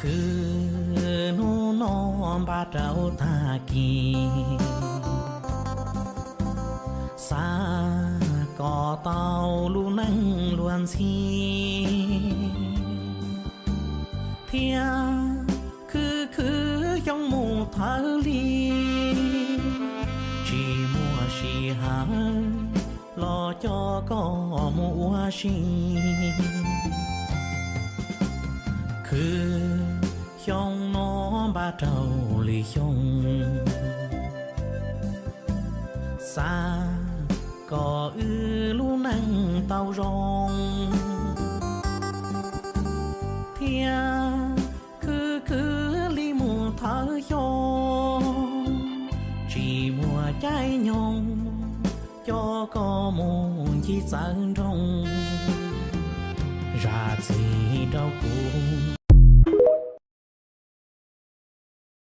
คือนูนอมบาดเราตากีสาก่อเตาลูนั่งล้วนสีเทียคือยองหมู่ทะลีชีมัวชีหาลอจอก็มัวชีคือยองน้องบาเจ้าลียองซาก็ลูนั่งเตารองเทียคือลีมูเธอยองจีมัวใจยองจอก็มูยี่จังรงราจีเดากู